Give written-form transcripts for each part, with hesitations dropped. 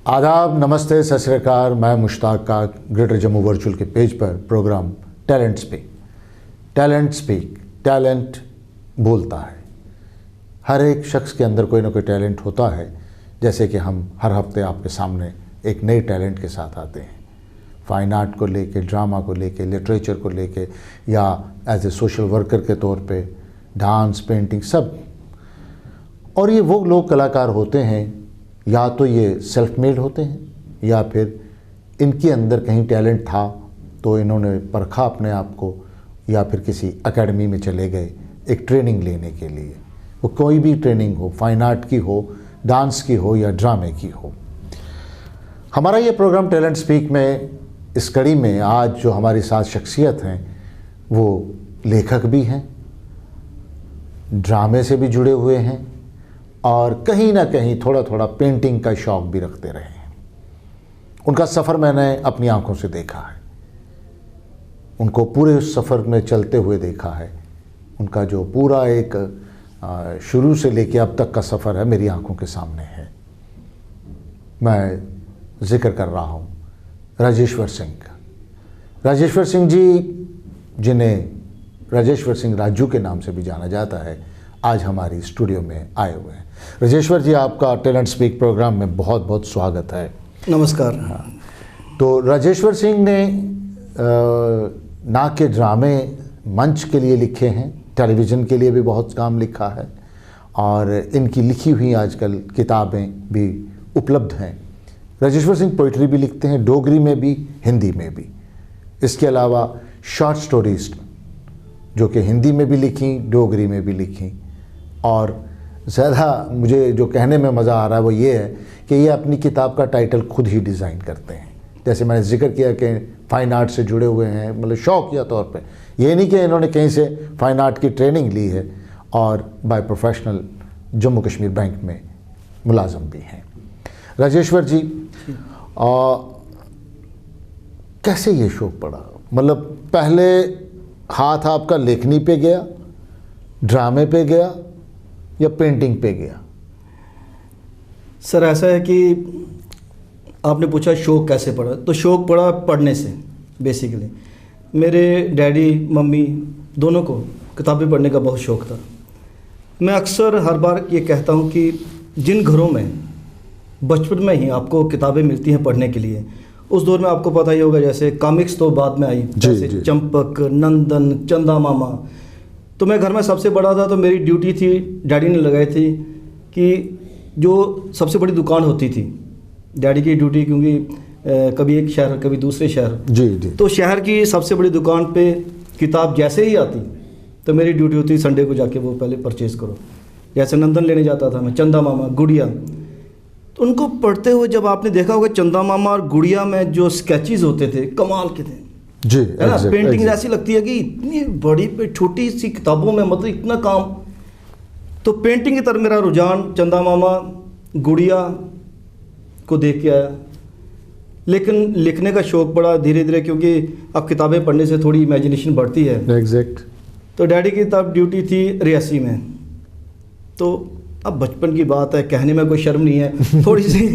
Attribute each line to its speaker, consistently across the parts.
Speaker 1: आदाब, नमस्ते, सत श्री अकाल। मैं मुश्ताक का ग्रेटर जम्मू वर्चुअल के पेज पर प्रोग्राम टैलेंट स्पीक। टैलेंट बोलता है। हर एक शख्स के अंदर कोई ना कोई टैलेंट होता है। जैसे कि हम हर हफ्ते आपके सामने एक नए टैलेंट के साथ आते हैं, फाइन आर्ट को लेके, ड्रामा को लेके, लिटरेचर को लेके, या एज ए सोशल वर्कर के तौर पे डांस, पेंटिंग, सब। और ये वो लोग कलाकार होते हैं, या तो ये सेल्फ मेड होते हैं या फिर इनके अंदर कहीं टैलेंट था तो इन्होंने परखा अपने आप को, या फिर किसी एकेडमी में चले गए एक ट्रेनिंग लेने के लिए। वो कोई भी ट्रेनिंग हो, फाइन आर्ट की हो, डांस की हो या ड्रामे की हो। हमारा ये प्रोग्राम टैलेंट स्पीक में, इस कड़ी में आज जो हमारी साथ शख्सियत हैं वो लेखक भी हैं, ड्रामे से भी जुड़े हुए हैं और कहीं ना कहीं थोड़ा थोड़ा पेंटिंग का शौक़ भी रखते रहे हैं। उनका सफ़र मैंने अपनी आंखों से देखा है, उनको पूरे उस सफ़र में चलते हुए देखा है। उनका जो पूरा एक शुरू से लेके अब तक का सफ़र है मेरी आंखों के सामने है। मैं जिक्र कर रहा हूँ राजेश्वर सिंह का। राजेश्वर सिंह जी, जिन्हें राजेश्वर सिंह राजू के नाम से भी जाना जाता है, आज हमारी स्टूडियो में आए हुए हैं। राजेश्वर जी, आपका टैलेंट स्पीक प्रोग्राम में बहुत बहुत स्वागत है।
Speaker 2: नमस्कार।
Speaker 1: हाँ, तो राजेश्वर सिंह ने ना के ड्रामे मंच के लिए लिखे हैं, टेलीविज़न के लिए भी बहुत काम लिखा है और इनकी लिखी हुई आजकल किताबें भी उपलब्ध हैं। राजेश्वर सिंह पोइट्री भी लिखते हैं, डोगरी में भी, हिंदी में भी। इसके अलावा शॉर्ट स्टोरीज जो कि हिंदी में भी लिखी, डोगरी में भी लिखी। और ज़्यादा मुझे जो कहने में मज़ा आ रहा है वो ये है कि ये अपनी किताब का टाइटल खुद ही डिज़ाइन करते हैं। जैसे मैंने जिक्र किया कि फ़ाइन आर्ट से जुड़े हुए हैं, मतलब शौकिया तौर पे। ये नहीं कि इन्होंने कहीं से फ़ाइन आर्ट की ट्रेनिंग ली है, और by professional Jammu Kashmir bank में मुलाजम भी हैं। राजेश्वर जी, कैसे ये शौक़ पड़ा? मतलब पहले हाथ आपका लेखनी पे गया, ड्रामे पे गया या पेंटिंग पे गया?
Speaker 2: सर, ऐसा है कि आपने पूछा शौक़ कैसे पड़ा, तो शौक़ पड़ा पढ़ने से। बेसिकली मेरे डैडी मम्मी दोनों को किताबें पढ़ने का बहुत शौक़ था। मैं अक्सर हर बार ये कहता हूँ कि जिन घरों में बचपन में ही आपको किताबें मिलती हैं पढ़ने के लिए, उस दौर में आपको पता ही होगा, जैसे कॉमिक्स तो बाद में आई, जैसे चंपक, नंदन, चंदा मामा। तो मैं घर में सबसे बड़ा था, तो मेरी ड्यूटी थी, डैडी ने लगाई थी कि जो सबसे बड़ी दुकान होती थी, डैडी की ड्यूटी, क्योंकि कभी एक शहर कभी दूसरे शहर, जी, तो शहर की सबसे बड़ी दुकान पे किताब जैसे ही आती तो मेरी ड्यूटी होती संडे को जाके वो पहले परचेज़ करो। जैसे नंदन लेने जाता था मैं, चंदा मामा, गुड़िया। तो उनको पढ़ते हुए जब आपने देखा होगा, चंदा मामा और गुड़िया में जो स्केचेस होते थे कमाल के थे,
Speaker 1: जी,
Speaker 2: है ना। पेंटिंग ऐसी लगती है कि इतनी बड़ी छोटी सी किताबों में मतलब इतना काम। तो पेंटिंग की तरफ मेरा रुझान चंदा मामा, गुड़िया को देख के आया। लेकिन लिखने का शौक़ बड़ा धीरे धीरे, क्योंकि अब किताबें पढ़ने से थोड़ी इमेजिनेशन बढ़ती है।
Speaker 1: एग्जैक्ट।
Speaker 2: तो डैडी की तब ड्यूटी थी रियासी में। तो अब बचपन की बात है, कहने में कोई शर्म नहीं है, थोड़ी सी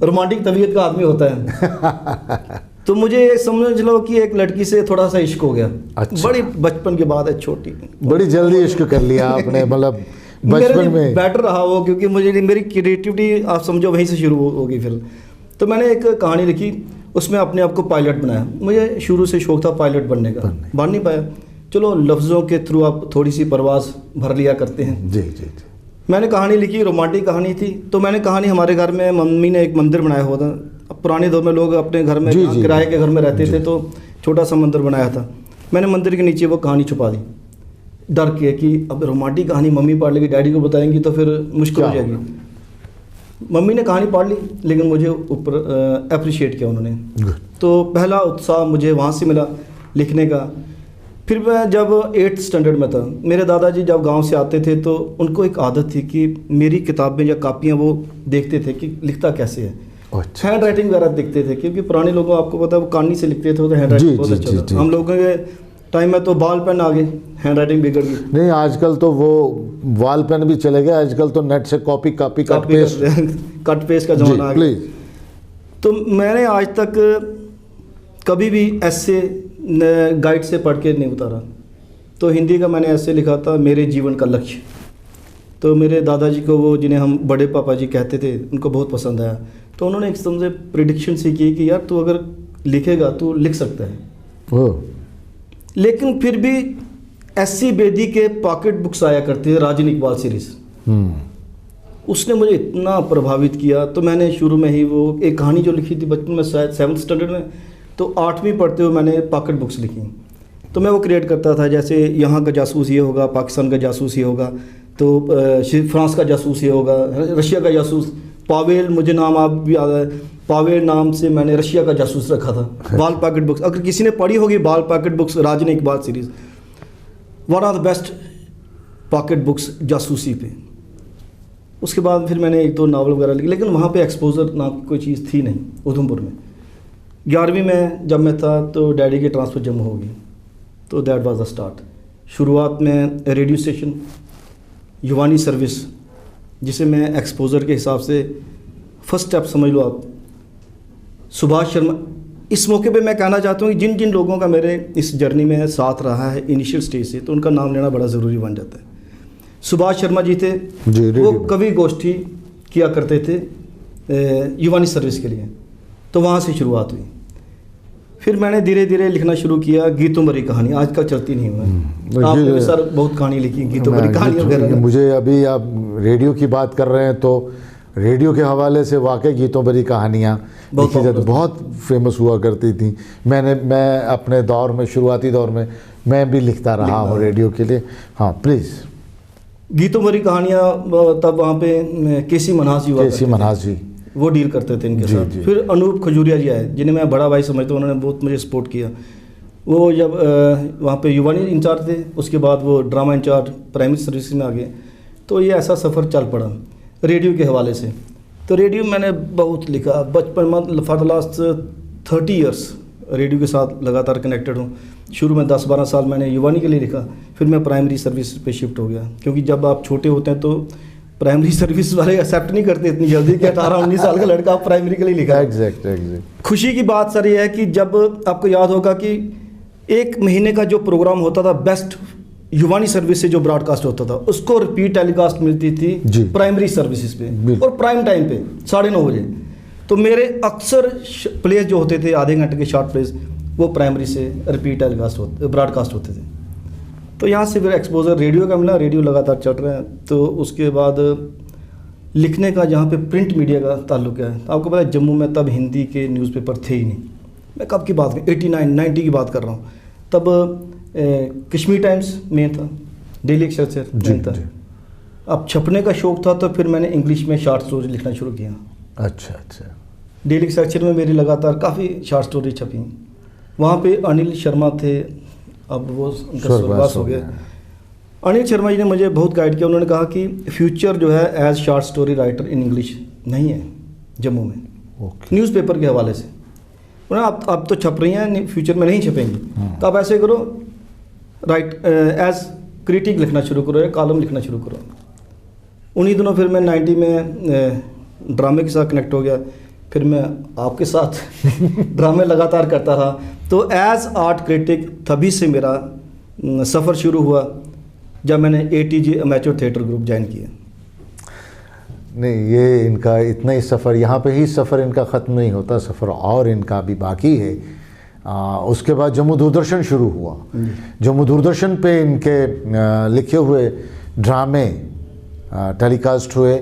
Speaker 2: रोमांटिक तबीयत का आदमी होता है। तो मुझे समझ लो कि एक लड़की से थोड़ा सा इश्क हो गया। अच्छा। बड़ी बचपन की बात है, छोटी,
Speaker 1: बड़ी जल्दी इश्क कर लिया आपने, मतलब बचपन में।
Speaker 2: बेटर रहा वो, क्योंकि मुझे मेरी क्रिएटिविटी आप समझो वहीं से शुरू होगी। फिर तो मैंने एक कहानी लिखी, उसमें अपने आप को पायलट बनाया। मुझे शुरू से शौक़ था पायलट बनने का, बन नहीं पाया। चलो लफ्ज़ों के थ्रू आप थोड़ी सी परवाज़ भर लिया करते हैं।
Speaker 1: जी जी जी।
Speaker 2: मैंने कहानी लिखी, रोमांटिक कहानी थी। तो मैंने कहानी, हमारे घर में मम्मी ने एक मंदिर बनाया हुआ था। अब पुराने दौर में लोग अपने घर में किराए के घर में रहते थे, तो छोटा सा मंदिर बनाया था। मैंने मंदिर के नीचे वो कहानी छुपा दी, डर के कि अब रोमांटिक कहानी मम्मी पढ़ लेगी, डैडी को बताएंगी तो फिर मुश्किल हो जाएगी। मम्मी ने कहानी पढ़ ली, लेकिन मुझे ऊपर अप्रिशिएट किया उन्होंने। तो पहला उत्साह मुझे वहाँ से मिला लिखने का। फिर मैं जब 8th स्टैंडर्ड में था, मेरे दादाजी जब गांव से आते थे तो उनको एक आदत थी कि मेरी किताबें या कापियाँ वो देखते थे कि लिखता कैसे है।
Speaker 1: अच्छा।
Speaker 2: हैंड राइटिंग वगैरह देखते थे, क्योंकि पुराने लोगों आपको पता है वो कहानी से लिखते थे, तो हैंड राइटिंग बहुत अच्छा था। हम लोगों के टाइम में तो बॉल पेन आ गए, हैंड राइटिंग बिगड़ गई।
Speaker 1: नहीं, आजकल तो वो वॉल पेन भी चले गए, आजकल तो नेट से कॉपी कट पेस्ट
Speaker 2: का जमाना आ गया। तो मैंने आज तक कभी भी ऐसे गाइड से पढ़ के नहीं उतारा। तो हिंदी का मैंने ऐसे लिखा था, मेरे जीवन का लक्ष्य। तो मेरे दादाजी को, वो जिन्हें हम बड़े पापा जी कहते थे, उनको बहुत पसंद आया। तो उन्होंने एक समझे प्रिडिक्शन सी की कि यार तू अगर लिखेगा तो लिख सकता है। लेकिन फिर भी एस.सी. बेदी के पॉकेट बुक्स आया करते थे, राजन इकबाल सीरीज, उसने मुझे इतना प्रभावित किया। तो मैंने शुरू में ही वो एक कहानी जो लिखी थी बचपन में, शायद 7th स्टैंडर्ड में, तो 8वीं पढ़ते हुए मैंने पॉकेट बुक्स लिखी। तो मैं वो क्रिएट करता था, जैसे यहाँ का जासूस ये होगा, पाकिस्तान का जासूस ये होगा, तो फ्रांस का जासूस ये होगा, रशिया का जासूस। पावेल, मुझे नाम आप भी याद है, पावेल नाम से मैंने रशिया का जासूस रखा था। बाल पॉकेट बुक्स, अगर किसी ने पढ़ी होगी बाल pocket books, Rajan Iqbal series, one of the best pocket books जासूसी पे। उसके बाद फिर मैंने 1-2 नावल वगैरह लिखे, लेकिन वहाँ पे एक्सपोजर नाम की कोई चीज़ थी नहीं उधमपुर में। 11वीं में जब मैं था तो डैडी की ट्रांसफ़र जम्मू हो गई, तो दैट वाज द स्टार्ट। शुरुआत में रेडियो स्टेशन युवानी सर्विस, जिसे मैं एक्सपोजर के हिसाब से फर्स्ट स्टेप समझ लो आप। सुभाष शर्मा, इस मौके पे मैं कहना चाहता हूँ कि जिन जिन लोगों का मेरे इस जर्नी में साथ रहा है इनिशियल स्टेज से, तो उनका नाम लेना बड़ा ज़रूरी बन जाता है। सुभाष शर्मा जी थे, वो कवि गोष्ठी किया करते थे युवानी सर्विस के लिए, तो वहाँ से शुरुआत हुई। फिर मैंने धीरे धीरे लिखना शुरू किया गीतों भरी कहानी, आजकल चलती नहीं हुआ। आपने भी सर बहुत कहानी लिखी, गीतों भरी कहानी वगैरह।
Speaker 1: मुझे अभी आप रेडियो की बात कर रहे हैं, तो रेडियो के हवाले से वाकई गीतों भरी कहानियाँ लिखी जाती, बहुत फेमस हुआ करती थी। मैं अपने दौर में, शुरुआती दौर में मैं भी लिखता रहा हूँ रेडियो के लिए। हाँ प्लीज़।
Speaker 2: गीतों भरी कहानियाँ तब वहाँ पे केसी मनहास जी वो डील करते थे इनके साथ। फिर अनूप खजूरिया जी आए, जिन्हें मैं बड़ा भाई समझता हूँ, उन्होंने बहुत मुझे सपोर्ट किया। वो जब वहाँ पे युवानी इंचार्ज थे, उसके बाद वो ड्रामा इंचार्ज प्राइमरी सर्विस में आ गए। तो ये ऐसा सफ़र चल पड़ा रेडियो के हवाले से। तो रेडियो मैंने बहुत लिखा बचपन में, for the last 30 years radio के साथ लगातार कनेक्टेड हूँ। शुरू में 10-12 साल मैंने युवानी के लिए लिखा, फिर मैं प्राइमरी सर्विस पे शिफ्ट हो गया, क्योंकि जब आप छोटे होते हैं तो प्राइमरी सर्विस वाले एक्सेप्ट नहीं करते इतनी जल्दी कि 18-19 साल का लड़का आप प्राइमरी के लिए लिखा।
Speaker 1: एग्जैक्ट।
Speaker 2: खुशी की बात सर ये है कि जब आपको याद होगा कि 1 महीने का जो प्रोग्राम होता था बेस्ट युवानी सर्विस से जो ब्रॉडकास्ट होता था, उसको रिपीट टेलीकास्ट मिलती थी प्राइमरी सर्विसेज पे, और प्राइम टाइम पे 9:30 बजे। तो मेरे अक्सर प्लेस जो होते थे आधे घंटे के शॉर्ट प्लेस, वो प्राइमरी से रिपीट टेलीकास्ट ब्रॉडकास्ट होते थे। तो यहाँ से फिर एक्सपोजर रेडियो का मिला, रेडियो लगातार चल रहा है। तो उसके बाद लिखने का, जहाँ पे प्रिंट मीडिया का ताल्लुक है, तो आपको पता है जम्मू में तब हिंदी के न्यूज़पेपर थे ही नहीं। मैं कब की बात कर, 89-90 की बात कर रहा हूँ। तब कश्मीर टाइम्स में था, डेली एक्सरसर में था। अब छपने का शौक़ था, तो फिर मैंने इंग्लिश में शॉर्ट स्टोरी लिखना शुरू किया।
Speaker 1: अच्छा।
Speaker 2: डेली एक्सरसर में मेरी लगातार काफ़ी शॉर्ट स्टोरी छपी। वहाँ पे अनिल शर्मा थे, अब वो उनका स्वर्गवास हो गया। अनिल शर्मा जी ने मुझे बहुत गाइड किया। उन्होंने कहा कि फ्यूचर जो है as short story writer in English नहीं है जम्मू में, न्यूज़पेपर के हवाले से। उन्होंने अब तो छप रही हैं, फ्यूचर में नहीं छपेंगी, तो आप ऐसे करो, राइट एज क्रिटिक लिखना शुरू करो या कॉलम लिखना शुरू करो। उन्हीं दिनों फिर मैं 90 में ड्रामे के साथ कनेक्ट हो गया। फिर मैं आपके साथ ड्रामे लगातार करता रहा। तो एज आर्ट क्रिटिक तभी से मेरा सफ़र शुरू हुआ जब मैंने ATG amateur theatre group join किया।
Speaker 1: नहीं, ये इनका इतना ही सफ़र, यहाँ पे ही सफ़र इनका ख़त्म नहीं होता, सफ़र और इनका भी बाकी है। उसके बाद जम्मू दूरदर्शन शुरू हुआ। जम्मू दूरदर्शन पे इनके लिखे हुए ड्रामे टेलीकास्ट हुए,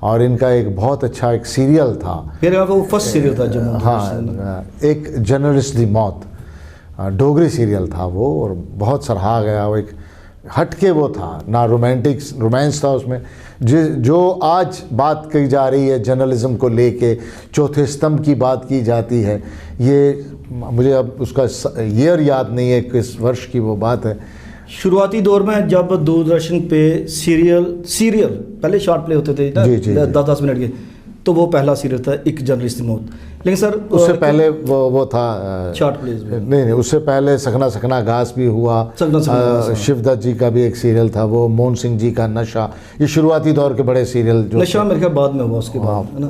Speaker 1: और इनका एक बहुत अच्छा एक सीरियल था,
Speaker 2: मेरे वो फर्स्ट सीरियल था जम्मू।
Speaker 1: हाँ, एक जर्नलिस्ट दी मौत, डोगरी सीरियल था वो, और बहुत सराहा गया। वो एक हटके वो था, ना रोमांस था उसमें। जो आज बात की जा रही है जर्नलिज्म को लेके, चौथे स्तंभ की बात की जाती है, ये मुझे अब उसका ईयर याद नहीं है किस वर्ष की वो बात है।
Speaker 2: शुरुआती दौर में जब दूरदर्शन पे सीरियल पहले शॉर्ट प्ले होते थे 10-10 मिनट के, तो वो पहला सीरियल था एक जर्नलिस्ट की मौत। लेकिन सर
Speaker 1: उससे पहले वो था
Speaker 2: शॉर्ट प्लेज में।
Speaker 1: नहीं, उससे पहले सकना सकना घास भी हुआ। शिवदत्त जी का भी एक सीरियल था, वो मोहन सिंह जी का नशा। ये शुरुआती दौर के बड़े सीरियल जो
Speaker 2: नशा मेरे ख्याल बाद में हुआ, उसके बाद है ना।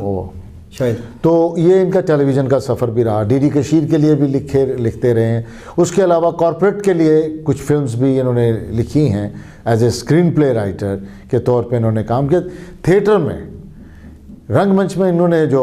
Speaker 2: शायद।
Speaker 1: तो ये इनका टेलीविज़न का सफ़र भी रहा, डीडी कशीर के लिए भी लिखते रहे हैं। उसके अलावा कॉरपोरेट के लिए कुछ फिल्म्स भी इन्होंने लिखी हैं, as a screen play writer के तौर पे इन्होंने काम किया। थिएटर में, रंगमंच में इन्होंने जो,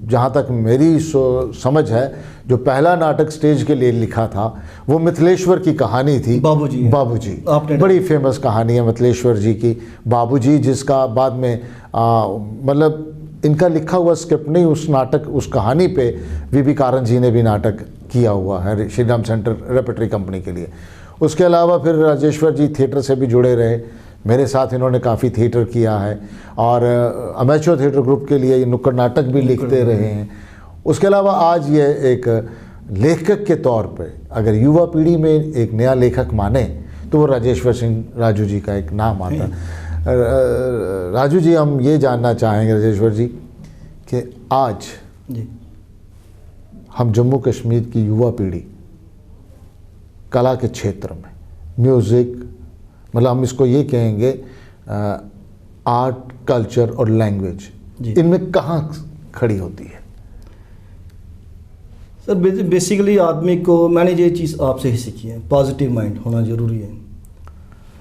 Speaker 1: जहाँ तक मेरी समझ है, जो पहला नाटक स्टेज के लिए लिखा था वो मिथिलेश्वर की कहानी थी,
Speaker 2: बाबूजी।
Speaker 1: बाबूजी
Speaker 2: आपने
Speaker 1: बड़ी फेमस कहानी है मिथिलेश्वर जी की, बाबूजी, जिसका बाद में मतलब इनका लिखा हुआ स्क्रिप्ट नहीं, उस नाटक, उस कहानी पे वीबी कारन जी ने भी नाटक किया हुआ है Shri Ram centre repertory company के लिए। उसके अलावा फिर राजेश्वर जी थिएटर से भी जुड़े रहे, मेरे साथ इन्होंने काफ़ी थिएटर किया है और अमेच्योर थिएटर ग्रुप के लिए नुक्कड़ नाटक भी लिखते रहे हैं। उसके अलावा आज ये एक लेखक के तौर पे अगर युवा पीढ़ी में एक नया लेखक माने तो वो राजेश्वर सिंह राजू जी का एक नाम आता है। राजू जी, हम ये जानना चाहेंगे राजेश्वर जी कि आज
Speaker 2: जी
Speaker 1: हम जम्मू कश्मीर की युवा पीढ़ी कला के क्षेत्र में, म्यूज़िक, मतलब हम इसको ये कहेंगे आर्ट, कल्चर और लैंग्वेज, इनमें कहाँ खड़ी होती है?
Speaker 2: सर बेसिकली आदमी को, मैंने ये चीज़ आपसे ही सीखी है, पॉजिटिव माइंड होना ज़रूरी है।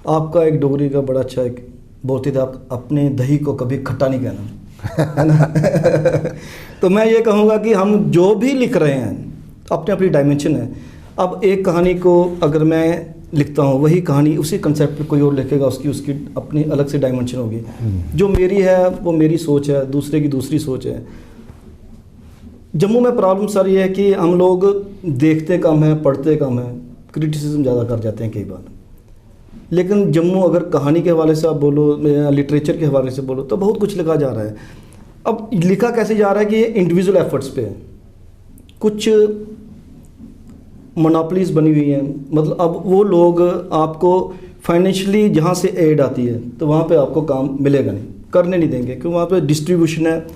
Speaker 2: आपका एक डोगरी का बड़ा अच्छा एक बोलते थे, आप अपने दही को कभी खट्टा नहीं कहना, है ना। तो मैं ये कहूँगा कि हम जो भी लिख रहे हैं अपनी अपनी डायमेंशन है। अब एक कहानी को अगर मैं लिखता हूँ, वही कहानी उसी कंसेप्ट पे कोई और लिखेगा, उसकी अपनी अलग से डायमेंशन होगी। जो मेरी है वो मेरी सोच है, दूसरे की दूसरी सोच है। जम्मू में प्रॉब्लम सर ये है कि हम लोग देखते कम है, पढ़ते कम है, क्रिटिसिज्म ज़्यादा कर जाते हैं कई बार। लेकिन जम्मू अगर कहानी के हवाले से आप बोलो, लिटरेचर के हवाले से बोलो, तो बहुत कुछ लिखा जा रहा है। अब लिखा कैसे जा रहा है कि ये इंडिविजुअल एफर्ट्स पे है, कुछ मोनोपलीज बनी हुई हैं। मतलब अब वो लोग आपको फाइनेंशियली जहाँ से एड आती है तो वहाँ पे आपको काम मिलेगा नहीं, करने नहीं देंगे, क्योंकि वहाँ पे डिस्ट्रीब्यूशन है,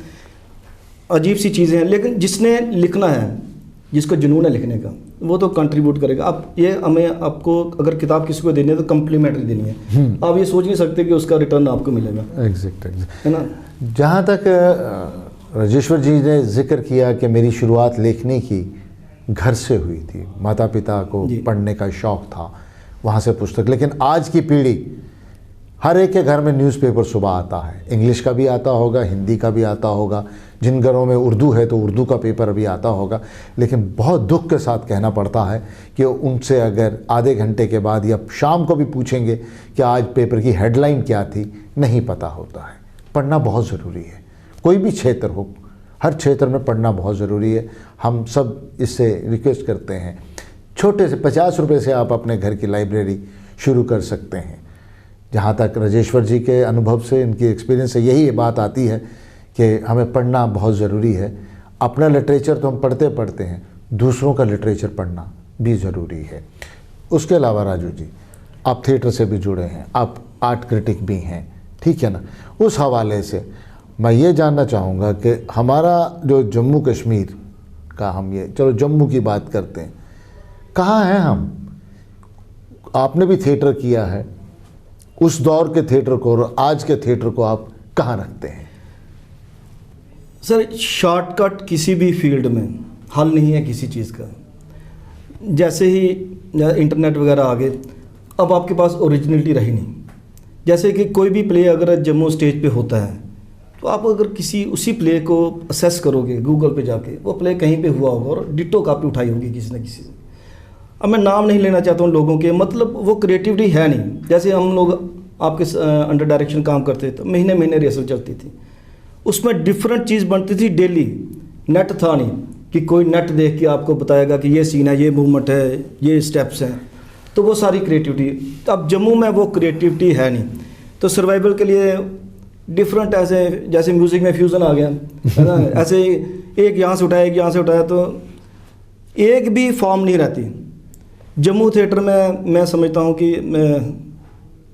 Speaker 2: अजीब सी चीज़ें हैं। लेकिन जिसने लिखना है, जिसको जुनून है लिखने का, वो तो कंट्रीब्यूट करेगा। अब ये हमें, आपको अगर किताब किसी को देनी है तो कम्प्लीमेंट्री देनी है, आप ये सोच नहीं सकते कि उसका रिटर्न आपको मिलेगा।
Speaker 1: एग्जैक्ट
Speaker 2: है ना।
Speaker 1: जहाँ तक राजेश्वर जी ने जिक्र किया कि मेरी शुरुआत लेखनी की घर से हुई थी, माता पिता को पढ़ने का शौक़ था, वहाँ से पुस्तक। लेकिन आज की पीढ़ी, हर एक के घर में न्यूज़पेपर सुबह आता है, इंग्लिश का भी आता होगा, हिंदी का भी आता होगा, जिन घरों में उर्दू है तो उर्दू का पेपर भी आता होगा। लेकिन बहुत दुख के साथ कहना पड़ता है कि उनसे अगर आधे घंटे के बाद या शाम को भी पूछेंगे कि आज पेपर की हेडलाइन क्या थी, नहीं पता होता है। पढ़ना बहुत ज़रूरी है, कोई भी क्षेत्र हो, हर क्षेत्र में पढ़ना बहुत ज़रूरी है। हम सब इससे रिक्वेस्ट करते हैं, छोटे से 50 रुपये से आप अपने घर की लाइब्रेरी शुरू कर सकते हैं। जहाँ तक राजेश्वर जी के अनुभव से, इनकी एक्सपीरियंस से यही बात आती है कि हमें पढ़ना बहुत ज़रूरी है। अपना लिटरेचर तो हम पढ़ते हैं, दूसरों का लिटरेचर पढ़ना भी ज़रूरी है। उसके अलावा राजू जी, आप थिएटर से भी जुड़े हैं, आप आर्ट क्रिटिक भी हैं, ठीक है ना। उस हवाले से मैं ये जानना चाहूँगा कि हमारा जो जम्मू कश्मीर का, हम ये चलो जम्मू की बात करते हैं, कहाँ हैं हम? आपने भी थिएटर किया है, उस दौर के थिएटर को और आज के थिएटर को आप कहाँ रखते हैं?
Speaker 2: सर शॉर्टकट किसी भी फील्ड में हल नहीं है किसी चीज़ का। जैसे ही इंटरनेट वगैरह आ गए, अब आपके पास ओरिजिनलिटी रही नहीं। जैसे कि कोई भी प्ले अगर जम्मू स्टेज पे होता है तो आप अगर किसी उसी प्ले को असेस करोगे गूगल पे जाके, वो प्ले कहीं पे हुआ होगा और डिट्टो कॉपी उठाई होगी किसी न किसी से। अब मैं नाम नहीं लेना चाहता हूँ लोगों के, मतलब वो क्रिएटिविटी है नहीं। जैसे हम लोग आपके अंडर डायरेक्शन काम करते थे तो महीने महीने रिहर्सल चलती थी, उसमें डिफरेंट चीज़ बनती थी डेली। नेट था नहीं कि कोई नेट देख के आपको बताएगा कि ये सीन है, ये मूवमेंट है, ये स्टेप्स हैं, तो वो सारी क्रिएटिविटी। अब जम्मू में वो क्रिएटिविटी है नहीं, तो सर्वाइवल के लिए डिफरेंट ऐसे, जैसे म्यूज़िक में फ्यूज़न आ गया है ना, ऐसे एक यहाँ से उठाया, एक यहाँ से उठाया, तो एक भी फॉर्म नहीं रहती। जम्मू थिएटर में मैं समझता हूँ कि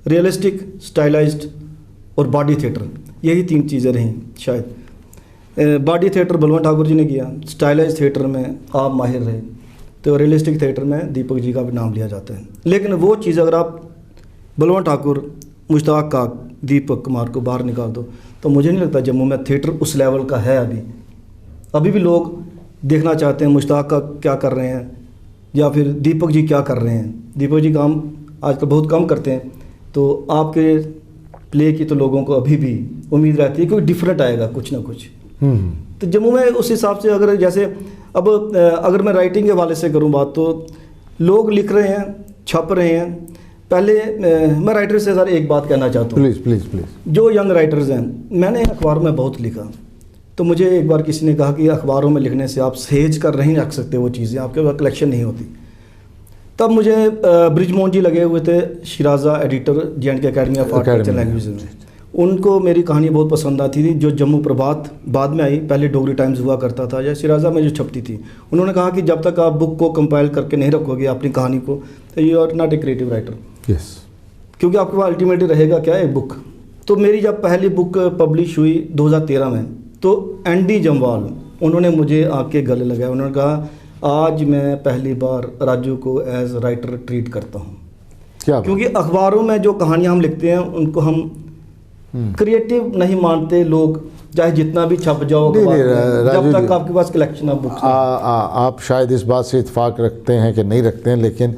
Speaker 2: रियलिस्टिक, स्टाइलाइज्ड और बॉडी थिएटर, यही 3 चीज़ें रहीं शायद। बॉडी थिएटर बलवंत ठाकुर जी ने किया, स्टाइलाइज्ड थिएटर में आप माहिर रहे, तो रियलिस्टिक थिएटर में दीपक जी का भी नाम लिया जाता है। लेकिन वो चीज़ अगर आप बलवंत ठाकुर, मुश्ताक काक, दीपक कुमार को बाहर निकाल दो, तो मुझे नहीं लगता जम्मू में थिएटर उस लेवल का है अभी अभी भी लोग देखना चाहते हैं मुश्ताक का क्या कर रहे हैं, या फिर दीपक जी क्या कर रहे हैं। दीपक जी काम आजकल बहुत कम करते हैं, तो आपके प्ले की तो लोगों को अभी भी उम्मीद रहती है कि कोई डिफरेंट आएगा कुछ ना कुछ। तो जम्मू में उस हिसाब से अगर जैसे अब अगर मैं राइटिंग के हवाले से करूँ बात, तो लोग लिख रहे हैं, छप रहे हैं। पहले मैं राइटर से सर एक बात कहना चाहता हूँ,
Speaker 1: प्लीज़ प्लीज़ प्लीज़।
Speaker 2: जो यंग राइटर्स हैं, मैंने अखबारों में बहुत लिखा, तो मुझे एक बार किसी ने कहा कि अखबारों में लिखने से आप सहेज कर नहीं रख सकते वो चीज़ें, आपके पास कलेक्शन नहीं होती। तब मुझे ब्रिजमोहन जी लगे हुए थे, Shiraza editor J&K Academy of Art and Language में, उनको मेरी कहानी बहुत पसंद आती थी। जो जम्मू प्रभात बाद में आई, पहले डोगरी टाइम्स हुआ करता था या शिराजा में जो छपती थी, उन्होंने कहा कि जब तक आप बुक को कंपाइल करके नहीं रखोगे अपनी कहानी को, तो you are not a creative writer.
Speaker 1: Yes,
Speaker 2: क्योंकि आपके पास अल्टीमेटली रहेगा क्या, एक बुक। तो मेरी जब पहली बुक पब्लिश हुई 2013 में, तो एंडी जम्वाल उन्होंने मुझे आके गले लगाया। उन्होंने कहा आज मैं पहली बार राजू को एज राइटर ट्रीट करता हूँ।
Speaker 1: क्या
Speaker 2: क्योंकि अखबारों में जो कहानियाँ हम लिखते हैं उनको हम क्रिएटिव नहीं मानते लोग, चाहे जितना भी छप जाओ
Speaker 1: नहीं,
Speaker 2: जब तक आपके पास कलेक्शन ऑफ बुक्स।
Speaker 1: आप शायद इस बात से इत्फाक रखते हैं कि नहीं रखते हैं, लेकिन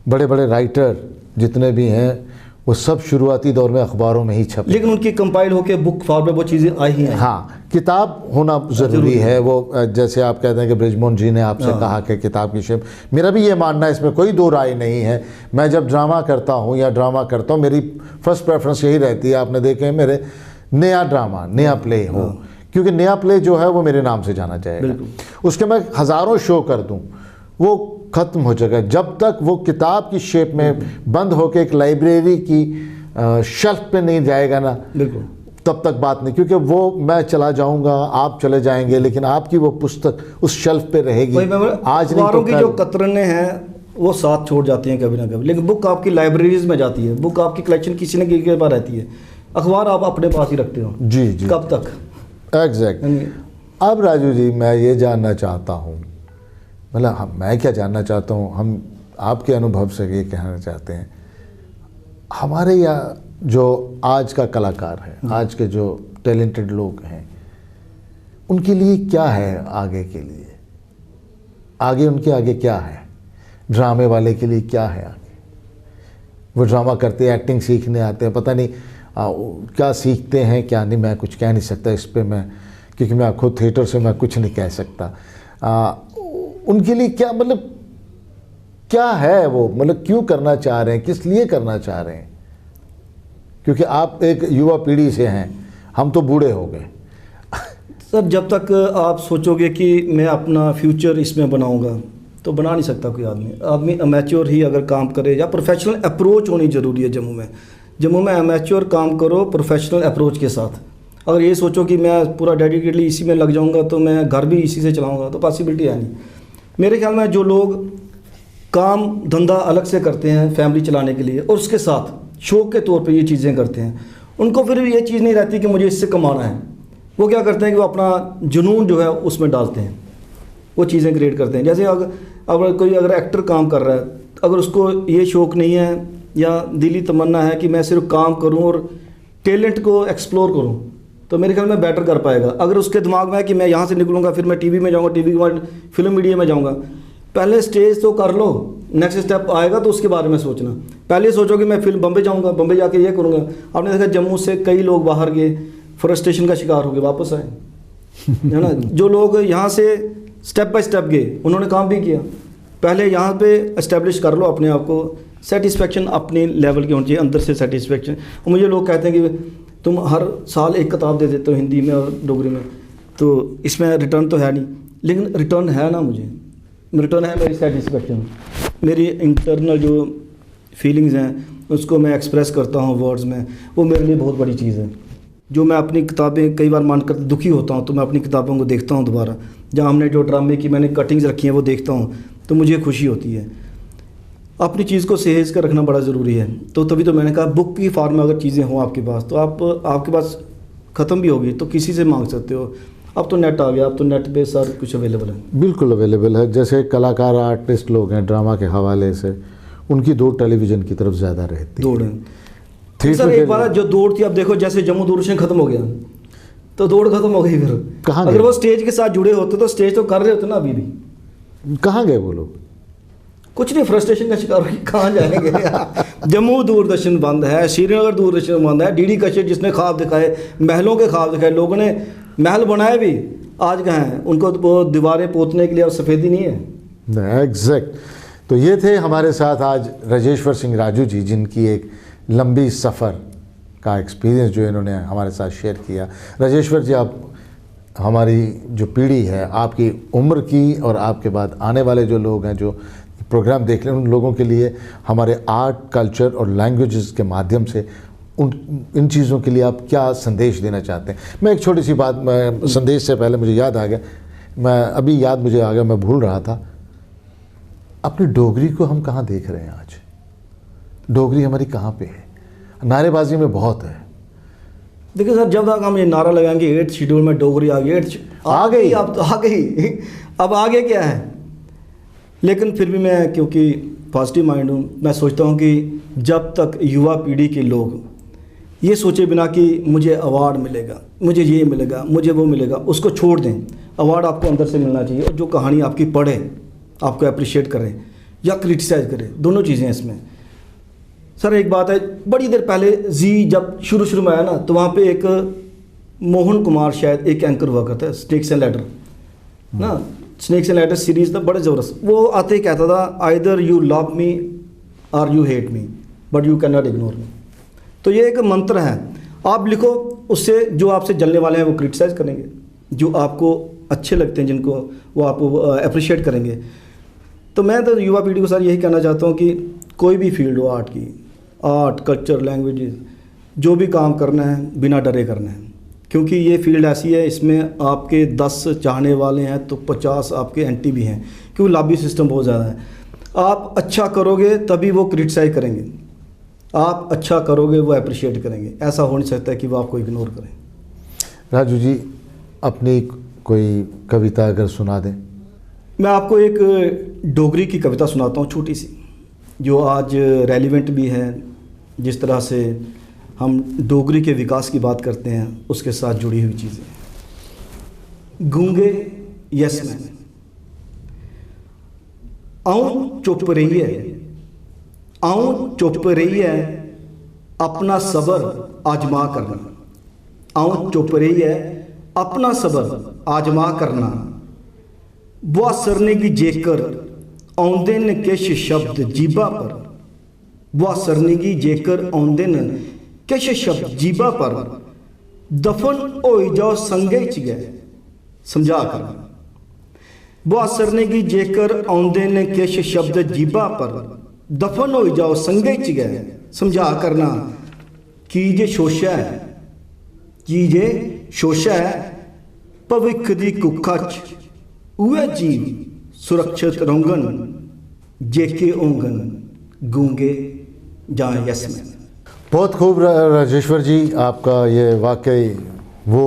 Speaker 1: बड़े बड़े राइटर जितने भी हैं वो सब शुरुआती दौर में अखबारों में ही छपे,
Speaker 2: लेकिन उनकी कंपाइल होकर बुक फॉर्म में वो चीज़ें आई ही हैं।
Speaker 1: हाँ, किताब होना ज़रूरी है। वो जैसे आप कहते हैं कि ब्रिजमोहन जी ने आपसे कहा कि किताब की शेप, मेरा भी ये मानना है, इसमें कोई दो राय नहीं है। मैं जब ड्रामा करता हूँ या ड्रामा करता हूँ, मेरी फर्स्ट प्रेफरेंस यही रहती है, आपने देखे मेरे नया ड्रामा, नया प्ले हो, क्योंकि नया प्ले जो है वो मेरे नाम से जाना जाएगा। उसके मैं हज़ारों शो कर दूँ, वो ख़त्म हो जाएगा। जब तक वो किताब की शेप में बंद होकर एक लाइब्रेरी की शेल्फ पे नहीं जाएगा ना, तब तक बात नहीं। क्योंकि वो मैं चला जाऊंगा, आप चले जाएंगे, लेकिन आपकी वो पुस्तक उस शेल्फ पे रहेगी। आज नहीं तो
Speaker 2: की जो कतरने हैं वो साथ छोड़ जाती हैं कभी ना कभी, लेकिन बुक आपकी लाइब्रेरीज में जाती है, बुक आपकी कलेक्शन किसी न किसी के पास रहती है। अखबार आप अपने पास ही रखते हो।
Speaker 1: जी जी,
Speaker 2: कब तक?
Speaker 1: एग्जैक्ट। अब राजू जी, मैं ये जानना चाहता हूँ, मतलब मैं क्या जानना चाहता हूँ, हम आपके अनुभव से ये कहना चाहते हैं, हमारे यहाँ जो आज का कलाकार है, आज के जो टैलेंटेड लोग हैं, उनके लिए क्या है आगे के लिए? आगे उनके आगे क्या है? ड्रामे वाले के लिए क्या है आगे? वो ड्रामा करते हैं, एक्टिंग सीखने आते हैं, पता नहीं क्या सीखते हैं क्या नहीं, मैं कुछ कह नहीं सकता इस पे मैं, क्योंकि मैं खुद थिएटर से मैं कुछ नहीं कह सकता। उनके लिए क्या, मतलब क्या है वो, मतलब क्यों करना चाह रहे हैं, किस लिए करना चाह रहे हैं? क्योंकि आप एक युवा पीढ़ी से हैं, हम तो बूढ़े हो गए।
Speaker 2: सर, जब तक आप सोचोगे कि मैं अपना फ्यूचर इसमें बनाऊंगा, तो बना नहीं सकता कोई आदमी अमेच्योर ही अगर काम करे, या प्रोफेशनल अप्रोच होनी ज़रूरी है। जम्मू में अमेच्योर काम करो प्रोफेशनल अप्रोच के साथ। अगर ये सोचो कि मैं पूरा डेडिकेटली इसी में लग जाऊंगा, तो मैं घर भी इसी से चलाऊंगा, तो पॉसिबिलिटी है नहीं। मेरे ख्याल में जो लोग काम धंधा अलग से करते हैं फैमिली चलाने के लिए, और उसके साथ शौक के तौर पे ये चीज़ें करते हैं, उनको फिर ये चीज़ नहीं रहती कि मुझे इससे कमाना है। वो क्या करते हैं कि वो अपना जुनून जो है उसमें डालते हैं, वो चीज़ें क्रिएट करते हैं। जैसे अगर कोई एक्टर काम कर रहा है, अगर उसको ये शौक़ नहीं है या दिली तमन्ना है कि मैं सिर्फ काम करूं और टैलेंट को एक्सप्लोर करूं, तो मेरे ख्याल में बेटर कर पाएगा। अगर उसके दिमाग में है कि मैं यहाँ से निकलूँगा, फिर मैं टीवी में जाऊँगा, टीवी के बाद फिल्म मीडिया में जाऊँगा, पहले स्टेज तो कर लो, नेक्स्ट स्टेप आएगा तो उसके बारे में सोचना। पहले सोचो कि मैं फिल्म बम्बे जाऊँगा, बम्बे जाके ये करूँगा। आपने देखा जम्मू से कई लोग बाहर गए, फ्रस्ट्रेशन का शिकार हो गए, वापस आए, है ना। जो लोग यहाँ से स्टेप बाय स्टेप गए, उन्होंने काम भी किया। पहले यहाँ पे इस्टेब्लिश कर लो अपने आप को, सेटिस्फेक्शन अपने लेवल की होनी चाहिए, अंदर से सेटिस्फेक्शन। और मुझे लोग कहते हैं कि तुम हर साल एक किताब दे देते हो हिंदी में और डोगरी में, तो इसमें रिटर्न तो है नहीं। लेकिन रिटर्न है ना, मुझे रिटर्न है मेरी सेटिस्फेक्शन, मेरी इंटरनल जो फीलिंग्स हैं उसको मैं एक्सप्रेस करता हूँ वर्ड्स में, वो मेरे लिए बहुत बड़ी चीज़ है। जो मैं अपनी किताबें कई बार मानकर दुखी होता हूँ, तो मैं अपनी किताबों को देखता हूँ दोबारा, जहाँ हमने जो ड्रामे की मैंने कटिंग्स रखी हैं वो देखता हूँ, तो मुझे खुशी होती है। अपनी चीज़ को सहेज कर रखना बड़ा ज़रूरी है। तो तभी तो मैंने कहा बुक की फॉर्म में अगर चीज़ें हों आपके पास, तो आपके पास ख़त्म भी होगी तो किसी से मांग सकते हो। अब तो नेट आ गया, अब तो नेट पे सारा कुछ अवेलेबल है।
Speaker 1: बिल्कुल अवेलेबल है। जैसे कलाकार आर्टिस्ट लोग हैं ड्रामा के हवाले से, उनकी दौड़ टेलीविज़न की तरफ ज़्यादा रहती है।
Speaker 2: दौड़ है सर, एक बार जो दौड़ थी, अब देखो जैसे जम्मू दूरदर्शन ख़त्म हो गया, तो दौड़ खत्म हो गई फिर।
Speaker 1: कहाँ
Speaker 2: अगर
Speaker 1: गए?
Speaker 2: वो स्टेज के साथ जुड़े होते तो स्टेज तो कर रहे होते ना अभी भी।
Speaker 1: कहाँ गए वो लोग?
Speaker 2: कुछ नहीं, फ्रस्ट्रेशन का शिकार हो कहाँ जाएंगे। जम्मू दूरदर्शन बंद है, श्रीनगर दूरदर्शन बंद है, डीडी कश्यप जिसने ख्वाब दिखाए, महलों के ख्वाब दिखाए, लोगों ने महल बनाए भी, आज कहाँ हैं? उनको तो वो दीवारें पोतने के लिए अब सफ़ेदी नहीं है।
Speaker 1: एग्जैक्ट। तो ये थे हमारे साथ आज राजेश्वर सिंह राजू जी, जिनकी एक लंबी सफ़र का एक्सपीरियंस जो इन्होंने हमारे साथ शेयर किया। राजेश्वर जी, आप हमारी जो पीढ़ी है, आपकी उम्र की और आपके बाद आने वाले जो लोग हैं जो प्रोग्राम देख रहे हैं, उन लोगों के लिए हमारे आर्ट, कल्चर और लैंग्वेजेस के माध्यम से इन चीज़ों के लिए आप क्या संदेश देना चाहते हैं? मैं एक छोटी सी बात, मैं संदेश से पहले मुझे याद आ गया, मुझे आ गया, मैं भूल रहा था। अपनी डोगरी को हम कहाँ देख रहे हैं आज? डोगरी हमारी कहाँ पे है? नारेबाजी में बहुत है।
Speaker 2: देखिए सर, जब तक हम ये नारा लगाएंगे 8th शेड्यूल में डोगरी आ गई,
Speaker 1: आ गई,
Speaker 2: अब तो आ गई, अब आगे क्या है? लेकिन फिर भी मैं, क्योंकि पॉजिटिव माइंड हूँ, मैं सोचता हूँ कि जब तक युवा पीढ़ी के लोग ये सोचे बिना कि मुझे अवार्ड मिलेगा, मुझे ये मिलेगा, मुझे वो मिलेगा, उसको छोड़ दें। अवार्ड आपको अंदर से मिलना चाहिए, और जो कहानी आपकी पढ़े, आपको अप्रिशिएट करें या क्रिटिसाइज़ करें, दोनों चीज़ें इसमें। सर एक बात है, बड़ी देर पहले जी जब शुरू में आया ना, तो वहाँ पे एक मोहन कुमार शायद एक एंकर हुआ करता है, स्नेक्स एंड लैडर ना, स्नेक्स एंड लैडर सीरीज़ था, बड़े ज़बरदस्त। वो आते ही कहता था, आइदर यू लव मी और you hate me but you can not ignore me. तो ये एक मंत्र है, आप लिखो, उससे जो आपसे जलने वाले हैं वो क्रिटिसाइज़ करेंगे, जो आपको अच्छे लगते हैं जिनको, वो आपको अप्रिशिएट करेंगे। तो मैं तो युवा पीढ़ी को सर यही कहना चाहता हूँ कि कोई भी फील्ड हो आर्ट की, आर्ट, कल्चर, लैंग्वेजेस, जो भी काम करना है बिना डरे करना है, क्योंकि ये फील्ड ऐसी है, इसमें आपके 10 चाहने वाले हैं तो 50 आपके एंटी भी हैं, क्योंकि लॉबी सिस्टम बहुत ज़्यादा है। आप अच्छा करोगे तभी वो क्रिटिसाइज करेंगे, आप अच्छा करोगे वो अप्रिशिएट करेंगे। ऐसा हो नहीं सकता कि वो आपको इग्नोर करें।
Speaker 1: राजू जी, अपनी कोई कविता अगर सुना दें।
Speaker 2: मैं आपको एक डोगरी की कविता सुनाता हूँ, छोटी सी, जो आज रेलिवेंट भी है। जिस तरह से हम डोगरी के विकास की बात करते हैं, उसके साथ जुड़ी हुई चीज़ें। गूंगे यस मैन, आऊं चुप रही है, आऊं चुप रही है, अपना सबर आजमा करना। आऊं चुप रही है, अपना सबर आजमा करना। बुआ सरने की जेकर आउंदे न किश शब्द जीबा पर। बुआ सरने की जेकर आउंदे न किश शब्द जीबा पर। दफन होई जाओ संगे च गए समझा कर। बुआ सरने की जेकर आउंदे न किश शब्द जीबा पर। दफन होई जाओ संगे च गए समझा करना। की जे शोशा है, की जे शोशा है, भविख दी कुखा च उहे जीव सुरक्षित रौंगन, जेके ओंगन गूंगे जां यसमैन।
Speaker 1: बहुत खूब राजेश्वर जी, आपका ये वाकई वो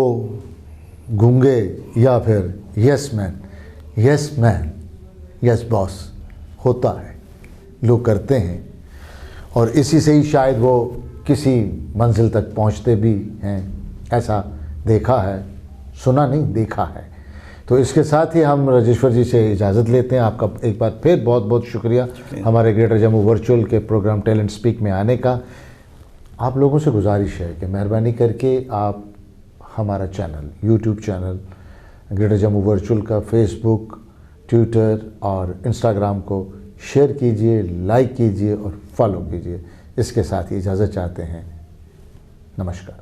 Speaker 1: गूंगे या फिर यस मैन, यस बॉस होता है, लोग करते हैं, और इसी से ही शायद वो किसी मंजिल तक पहुंचते भी हैं। ऐसा देखा है, सुना नहीं, देखा है। तो इसके साथ ही हम राजेश्वर जी से इजाज़त लेते हैं। आपका एक बार फिर बहुत बहुत शुक्रिया हमारे ग्रेटर जम्मू वर्चुअल के प्रोग्राम टैलेंट स्पीक में आने का। आप लोगों से गुजारिश है कि मेहरबानी करके आप हमारा channel, YouTube channel greater Jammu virtual का, फेसबुक, ट्विटर और इंस्टाग्राम को शेयर कीजिए, लाइक कीजिए और फॉलो कीजिए। इसके साथ ही इजाज़त चाहते हैं। नमस्कार।